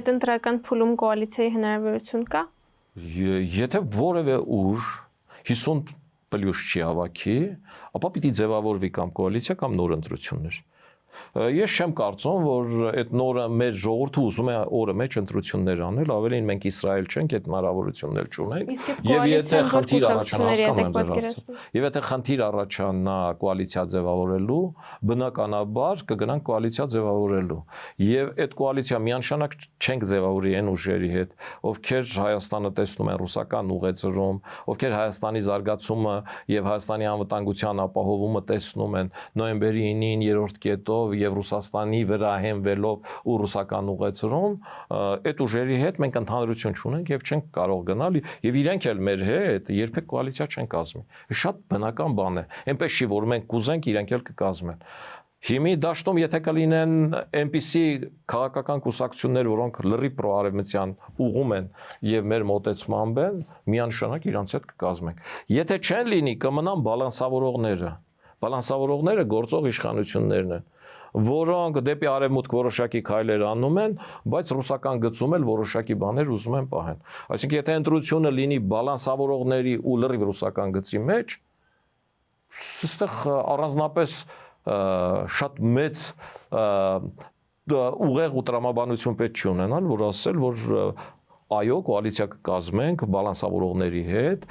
հետընտրական փուլում կոալիցիայի հնարավորություն կա։ Եթե որևէ ուժ 50 պլյուս չի հավաքի, ապա պիտի ձևավորվի կամ կոալիցիա կամ նոր ընտրություններ։ Ես չեմ կարծում, որ այդ նորը մեր ժողովուրդը ուզում է օրը մեջ ընտրություններ անել, ավելին մենք Իսրայել չենք, այդ հնարավորություններ չունենք։ Եվ եթե խնդիր առաջանա կոալիցիա ձևավորելու, բնականաբար կգնանք կոալիցիա ձևավորելու։ Եվ այդ կոալիցիա միանշանակ չենք ձևավորի այն ուժերի հետ, ովքեր Հայաստանը տեսնում են ռուսական ուղեծրում, ովքեր Հայաստանի զարգացումը եւ Հայաստանի անվտանգության ապահովումը տեսնում են նոյեմբերի 9-ին երրորդ կետով եւ Ռուսաստանի վրա հենվելով ու ռուսական ուղեծրում, այդ ուժերի հետ մենք ընդհանրություն չունենք եւ չենք կարող գնալ եւ իրենք էլ մեր հետ երբեք կոալիցիա չեն կազմի։ Շատ բնական բան է։ Այնպես չի, որ մենք կուզենք, իրենք էլ կկազմեն։ Հիմի դաշտում եթե կլինեն այնպիսի քաղաքական կուսակցություններ, որոնք լրիվ պրոարևմտյան ուղում են եւ մեր մոտեցմամբ են, միանշանակ իրանց հետ կկազմենք։ Եթե չեն լինի, կմնան բալանսավորողները։ Բալանսավորողները գործող իշխանություններն են, որոնք դեպի արևմուտք որոշակի քայլեր անում են, բայց ռուսական գծում էլ որոշակի բաներ ուզում են պահեն։ Այսինքն եթե ընտրությունը լինի բալանսավորողների ու լրիվ ռուսական գծի մեջ, այստեղ առանձնապես շատ մեծ ուղեղ ու տրամաբանություն պետք չի ունենալ, որ ասել, որ այո, կոալիցիա կկազմենք բալանսավորողների հետ,